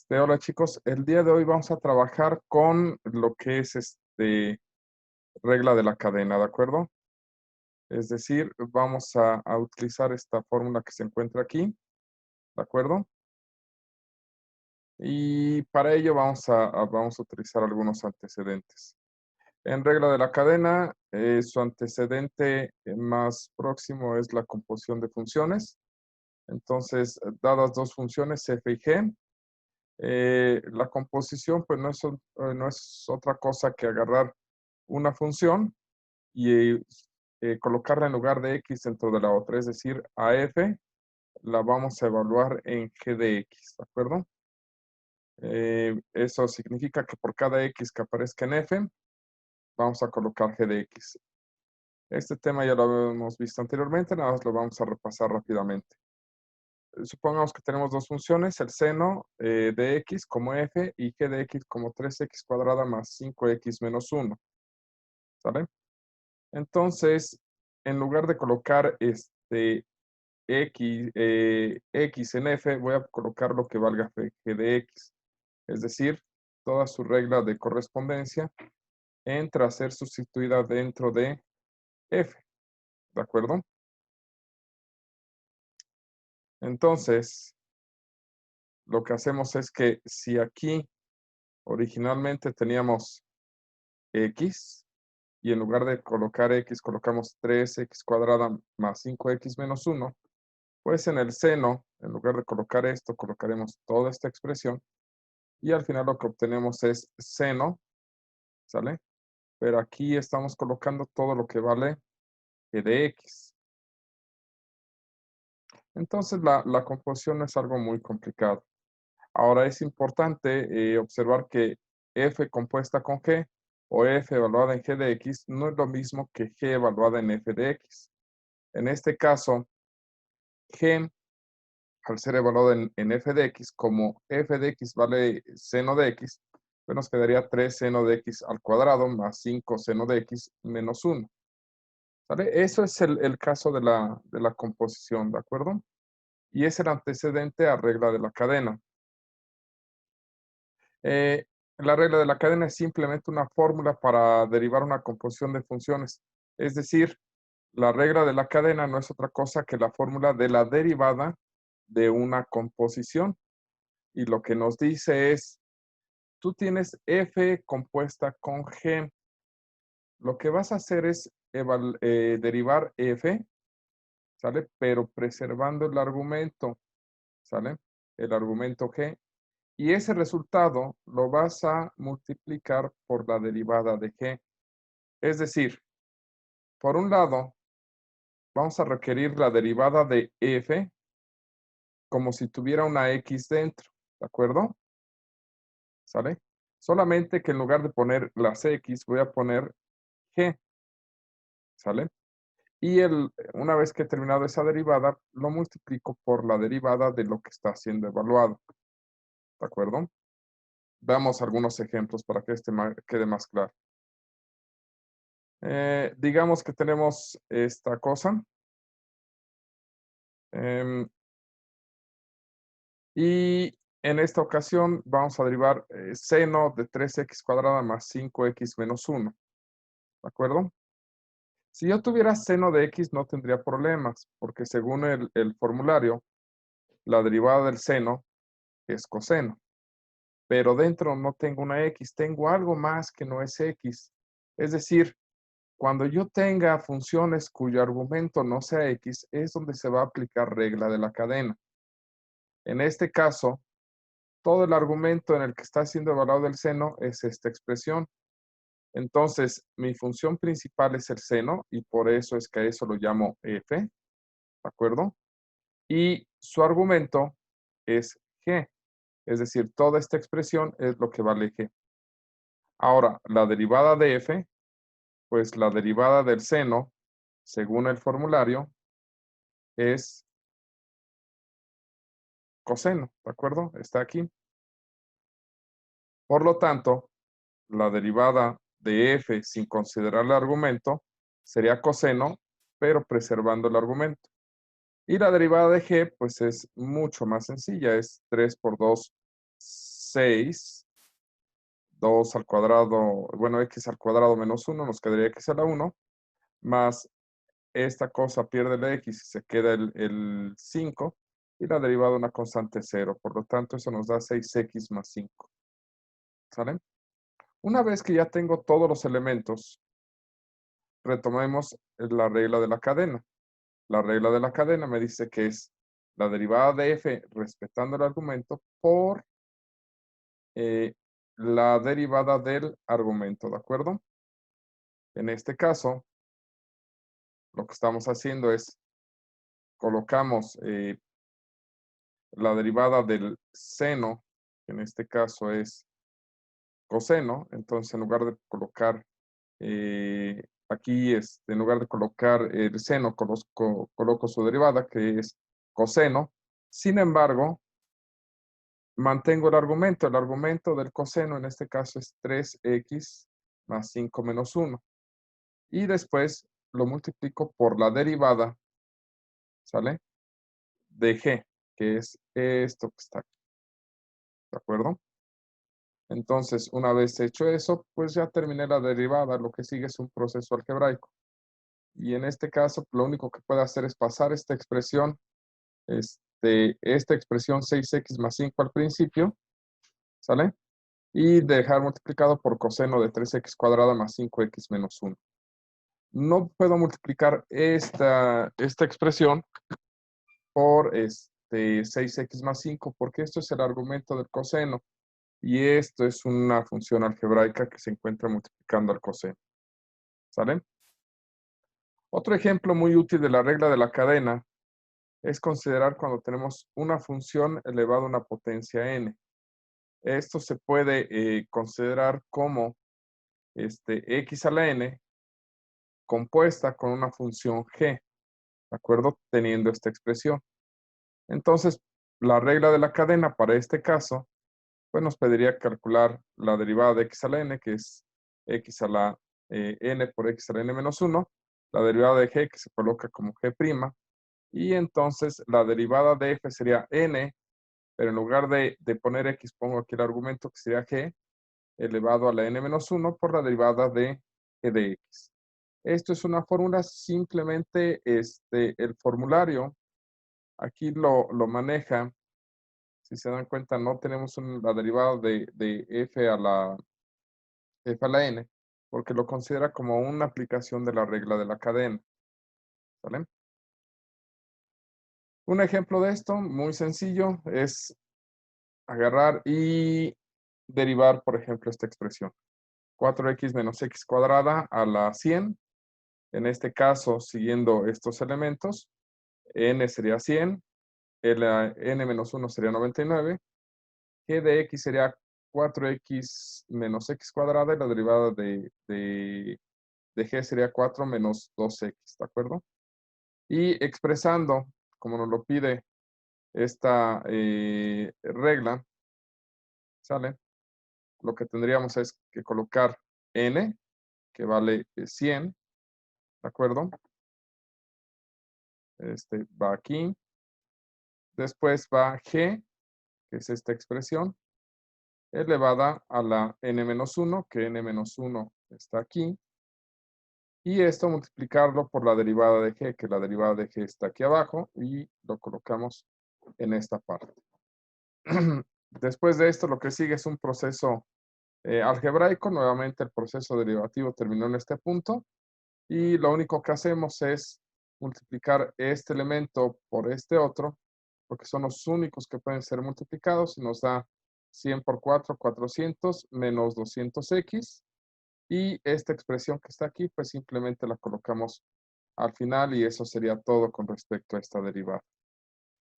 Hola chicos, el día de hoy vamos a trabajar con lo que es regla de la cadena, ¿de acuerdo? Es decir, vamos a utilizar esta fórmula que se encuentra aquí, ¿de acuerdo? Y para ello vamos a utilizar algunos antecedentes. En regla de la cadena, su antecedente más próximo es la composición de funciones. Entonces, dadas dos funciones, f y g, la composición pues no es otra cosa que agarrar una función y colocarla en lugar de x dentro de la otra, es decir, a f la vamos a evaluar en g de x, ¿de acuerdo? Eso significa que por cada x que aparezca en f, vamos a colocar g de x. Este tema ya lo habíamos visto anteriormente, nada más lo vamos a repasar rápidamente. Supongamos que tenemos dos funciones, el seno de x como f y g de x como 3x cuadrada más 5x menos 1, ¿sale? Entonces, en lugar de colocar x en f, voy a colocar lo que valga g de x. Es decir, toda su regla de correspondencia entra a ser sustituida dentro de f, ¿de acuerdo? Entonces, lo que hacemos es que si aquí originalmente teníamos x, y en lugar de colocar x, colocamos 3x cuadrada más 5x menos 1, pues en el seno, en lugar de colocar esto, colocaremos toda esta expresión, y al final lo que obtenemos es seno, ¿sale? Pero aquí estamos colocando todo lo que vale de x. Entonces la composición no es algo muy complicado. Ahora es importante observar que f compuesta con g o f evaluada en g de x no es lo mismo que g evaluada en f de x. En este caso, g, al ser evaluado en f de x, como f de x vale seno de x, pues nos quedaría 3 seno de x al cuadrado más 5 seno de x menos 1. ¿Vale? Eso es el caso de la composición, ¿de acuerdo? Y es el antecedente a regla de la cadena. Eh, la regla de la cadena es simplemente una fórmula para derivar una composición de funciones. Es decir, la regla de la cadena no es otra cosa que la fórmula de la derivada de una composición. Y lo que nos dice es, tú tienes f compuesta con g. Lo que vas a hacer es derivar f, ¿sale? Pero preservando el argumento, ¿sale? El argumento g. Y ese resultado lo vas a multiplicar por la derivada de g. Es decir, por un lado, vamos a requerir la derivada de f como si tuviera una x dentro, ¿de acuerdo? ¿Sale? Solamente que en lugar de poner las x, voy a poner g, ¿sale? Y una vez que he terminado esa derivada, lo multiplico por la derivada de lo que está siendo evaluado, ¿de acuerdo? Veamos algunos ejemplos para que quede más claro. Digamos que tenemos esta cosa. Y en esta ocasión vamos a derivar seno de 3x cuadrada más 5x menos 1. ¿De acuerdo? Si yo tuviera seno de x no tendría problemas, porque según el formulario, la derivada del seno es coseno. Pero dentro no tengo una x, tengo algo más que no es x. Es decir, cuando yo tenga funciones cuyo argumento no sea x, es donde se va a aplicar regla de la cadena. En este caso, todo el argumento en el que está siendo evaluado el seno es esta expresión. Entonces, mi función principal es el seno y por eso es que a eso lo llamo f, ¿de acuerdo? Y su argumento es g, es decir, toda esta expresión es lo que vale g. Ahora, la derivada de f, pues la derivada del seno, según el formulario, es coseno, ¿de acuerdo? Está aquí. Por lo tanto, la derivada de f sin considerar el argumento sería coseno, pero preservando el argumento. Y la derivada de g, pues es mucho más sencilla, es 3 por 2 6, 2 al cuadrado, bueno, x al cuadrado menos 1, nos quedaría x a la 1, más esta cosa pierde el x y se queda el 5, y la derivada de una constante 0. Por lo tanto, eso nos da 6x más 5. ¿Sale? Una vez que ya tengo todos los elementos, retomemos la regla de la cadena. La regla de la cadena me dice que es la derivada de f respetando el argumento por la derivada del argumento, ¿de acuerdo? En este caso, lo que estamos haciendo es colocamos la derivada del seno, que en este caso es coseno. Entonces, en lugar de colocar aquí, en lugar de colocar el seno, coloco su derivada, que es coseno. Sin embargo, mantengo el argumento. El argumento del coseno en este caso es 3x más 5 menos 1. Y después lo multiplico por la derivada, ¿sale? De g, que es esto que está aquí, ¿de acuerdo? Entonces, una vez hecho eso, pues ya terminé la derivada. Lo que sigue es un proceso algebraico. Y en este caso, lo único que puedo hacer es pasar esta expresión, esta expresión 6x más 5 al principio, ¿sale? Y dejar multiplicado por coseno de 3x cuadrada más 5x menos 1. No puedo multiplicar esta expresión por 6x más 5 porque esto es el argumento del coseno y esto es una función algebraica que se encuentra multiplicando al coseno. ¿Sale? Otro ejemplo muy útil de la regla de la cadena es considerar cuando tenemos una función elevada a una potencia n. Esto se puede considerar como x a la n compuesta con una función g, ¿de acuerdo? Teniendo esta expresión. Entonces, la regla de la cadena para este caso, pues nos pediría calcular la derivada de x a la n, que es x a la n por x a la n menos 1, la derivada de g, que se coloca como g', y entonces la derivada de f sería n, pero en lugar de poner x, pongo aquí el argumento que sería g elevado a la n menos 1 por la derivada de g de x. Esto es una fórmula, simplemente el formulario aquí lo maneja. Si se dan cuenta, no tenemos la derivada de f a la n, porque lo considera como una aplicación de la regla de la cadena. ¿Vale? Un ejemplo de esto, muy sencillo, es agarrar y derivar, por ejemplo, esta expresión. 4x menos x cuadrada a la 100. En este caso, siguiendo estos elementos, n sería 100, n menos 1 sería 99, g de x sería 4x menos x cuadrada y la derivada de g sería 4 menos 2x, ¿de acuerdo? Y expresando, como nos lo pide esta regla, ¿sale? Lo que tendríamos es que colocar n, que vale 100, ¿de acuerdo? Va aquí. Después va g, que es esta expresión, elevada a la n-1, que n-1 está aquí. Y esto multiplicarlo por la derivada de g, que la derivada de g está aquí abajo, y lo colocamos en esta parte. Después de esto, lo que sigue es un proceso algebraico. Nuevamente, el proceso derivativo terminó en este punto. Y lo único que hacemos es multiplicar este elemento por este otro, porque son los únicos que pueden ser multiplicados, y nos da 100 por 4, 400, menos 200x. Y esta expresión que está aquí, pues simplemente la colocamos al final y eso sería todo con respecto a esta derivada.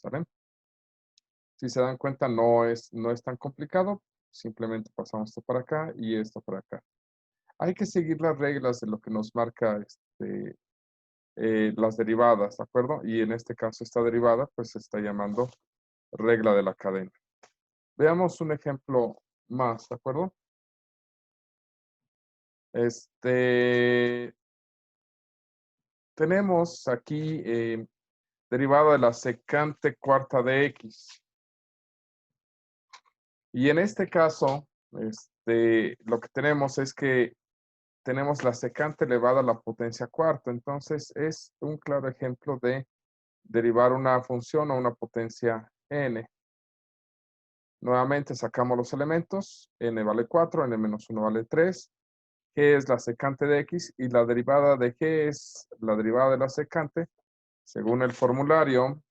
¿Saben? Si se dan cuenta, no es tan complicado. Simplemente pasamos esto para acá y esto para acá. Hay que seguir las reglas de lo que nos marca las derivadas, ¿de acuerdo? Y en este caso, esta derivada, pues se está llamando regla de la cadena. Veamos un ejemplo más, ¿de acuerdo? Tenemos aquí derivada de la secante cuarta de x. Y en este caso, lo que tenemos es que tenemos la secante elevada a la potencia cuarta. Entonces, es un claro ejemplo de derivar una función a una potencia n. Nuevamente sacamos los elementos, n vale 4, n menos 1 vale 3, g es la secante de x y la derivada de g es la derivada de la secante, según el formulario,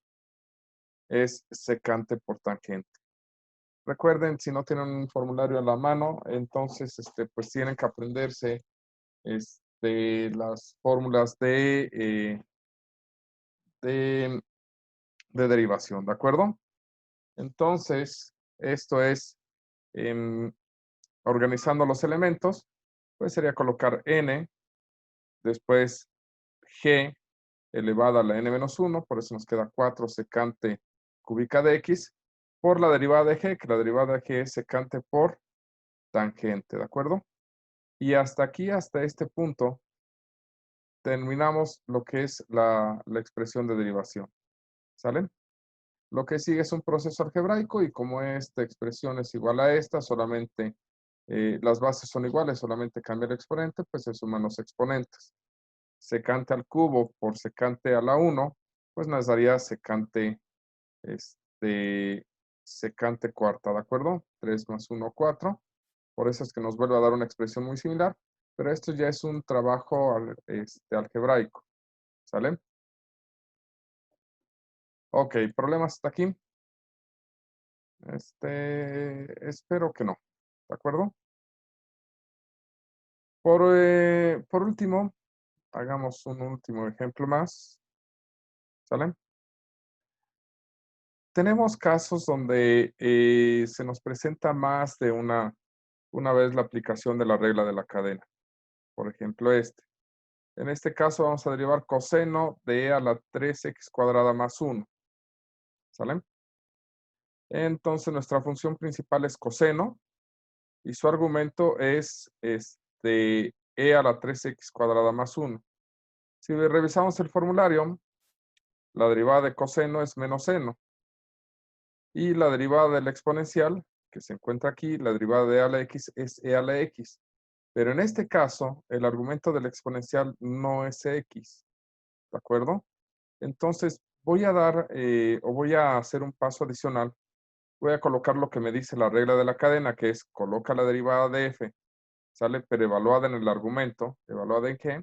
es secante por tangente. Recuerden, si no tienen un formulario a la mano, entonces pues tienen que aprenderse las fórmulas de, de derivación, ¿de acuerdo? Entonces, esto es em, organizando los elementos, pues sería colocar n, después g elevada a la n menos 1, por eso nos queda 4 secante cúbica de x, por la derivada de g, que la derivada de g es secante por tangente, ¿de acuerdo? Y hasta aquí, hasta este punto, terminamos lo que es la expresión de derivación, ¿sale? Lo que sigue es un proceso algebraico y como esta expresión es igual a esta, solamente las bases son iguales, solamente cambia el exponente, pues se suman los exponentes. Secante al cubo por secante a la 1, pues nos daría secante, secante cuarta, ¿de acuerdo? 3 más 1, 4. Por eso es que nos vuelve a dar una expresión muy similar, pero esto ya es un trabajo algebraico, ¿sale? Ok, ¿problemas hasta aquí? Espero que no, ¿de acuerdo? Por último, hagamos un último ejemplo más, ¿sale? Tenemos casos donde se nos presenta más de una vez la aplicación de la regla de la cadena. Por ejemplo, En este caso vamos a derivar coseno de e a la 3x cuadrada más 1, ¿sale? Entonces nuestra función principal es coseno y su argumento es e a la 3x cuadrada más 1. Si revisamos el formulario, la derivada de coseno es menos seno. Y la derivada de la exponencial, que se encuentra aquí, la derivada de e a la x es e a la x. Pero en este caso, el argumento de la exponencial no es x, ¿de acuerdo? Entonces, voy a dar o voy a hacer un paso adicional. Voy a colocar lo que me dice la regla de la cadena, que es coloca la derivada de f, ¿sale? Pero evaluada en el argumento. ¿Evaluada en qué?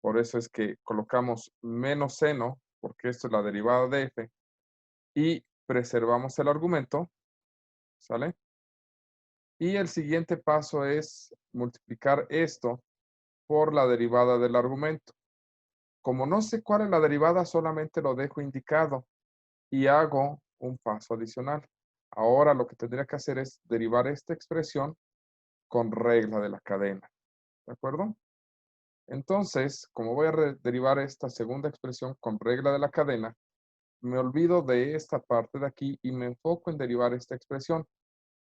Por eso es que colocamos menos seno, porque esto es la derivada de f, y preservamos el argumento, ¿sale? Y el siguiente paso es multiplicar esto por la derivada del argumento. Como no sé cuál es la derivada, solamente lo dejo indicado y hago un paso adicional. Ahora lo que tendría que hacer es derivar esta expresión con regla de la cadena. ¿De acuerdo? Entonces, como voy a derivar esta segunda expresión con regla de la cadena, me olvido de esta parte de aquí y me enfoco en derivar esta expresión.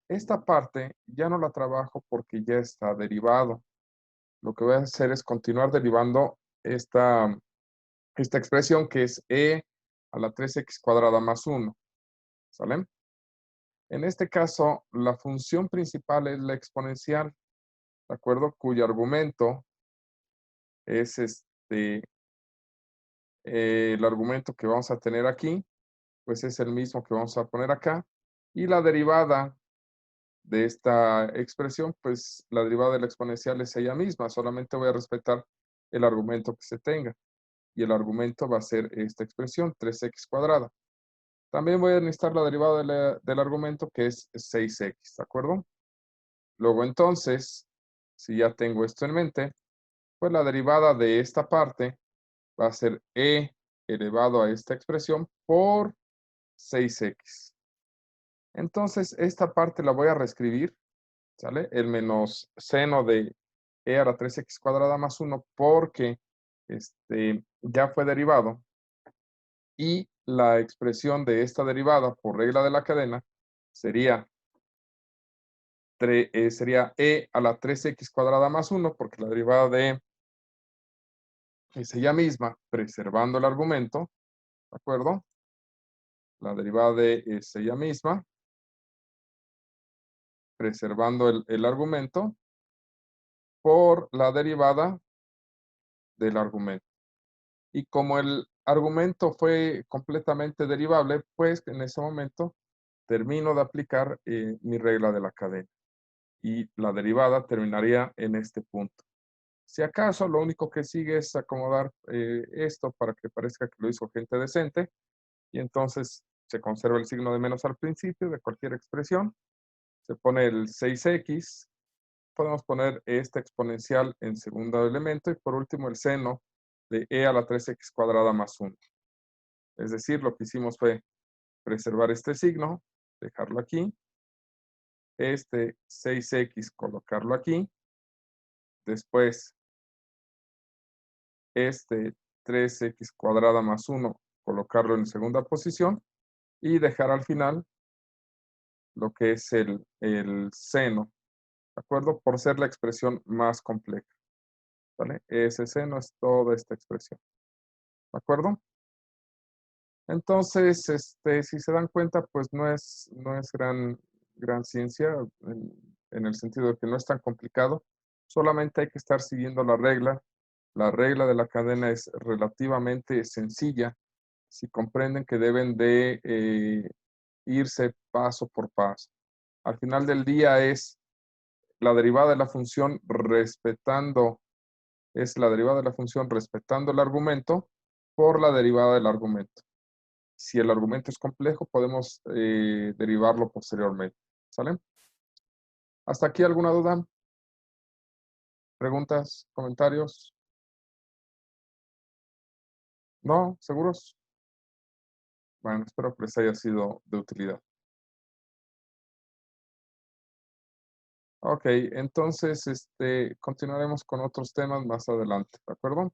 Esta parte ya no la trabajo porque ya está derivado. Lo que voy a hacer es continuar derivando esta expresión que es e a la 3x cuadrada más 1. ¿Sale? En este caso, la función principal es la exponencial, ¿de acuerdo? Cuyo argumento es el argumento que vamos a tener aquí, pues es el mismo que vamos a poner acá. Y la derivada de esta expresión, pues la derivada de la exponencial es ella misma, solamente voy a respetar el argumento que se tenga. Y el argumento va a ser esta expresión, 3x cuadrada. También voy a necesitar la derivada del argumento que es 6x, ¿de acuerdo? Luego entonces, si ya tengo esto en mente, pues la derivada de esta parte va a ser e elevado a esta expresión por 6x. Entonces, esta parte la voy a reescribir, ¿sale? El menos seno de e a la 3x cuadrada más 1 porque ya fue derivado. Y la expresión de esta derivada por regla de la cadena sería sería e a la 3x cuadrada más 1, porque la derivada de e es ella misma, preservando el argumento, ¿de acuerdo? La derivada de es ella misma, preservando el argumento, por la derivada del argumento. Y como el argumento fue completamente derivable, pues en ese momento termino de aplicar mi regla de la cadena. Y la derivada terminaría en este punto. Si acaso, lo único que sigue es acomodar esto para que parezca que lo hizo gente decente. Y entonces se conserva el signo de menos al principio de cualquier expresión. Se pone el 6x. Podemos poner este exponencial en segundo elemento. Y por último, el seno de e a la 3x cuadrada más 1. Es decir, lo que hicimos fue preservar este signo, dejarlo aquí. Este 6x colocarlo aquí. Después, este 3x cuadrada más 1, colocarlo en segunda posición y dejar al final lo que es el seno, ¿de acuerdo? Por ser la expresión más compleja, ¿vale? Ese seno es toda esta expresión, ¿de acuerdo? Entonces, si se dan cuenta, pues no es gran ciencia en el sentido de que no es tan complicado. Solamente hay que estar siguiendo la regla. La regla de la cadena es relativamente sencilla si comprenden que deben de irse paso por paso. Al final del día es la derivada de la función respetando el argumento por la derivada del argumento. Si el argumento es complejo, podemos derivarlo posteriormente. ¿Sale? ¿Hasta aquí alguna duda? ¿Preguntas? ¿Comentarios? ¿No? ¿Seguros? Bueno, espero que les haya sido de utilidad. Ok, entonces continuaremos con otros temas más adelante, ¿de acuerdo?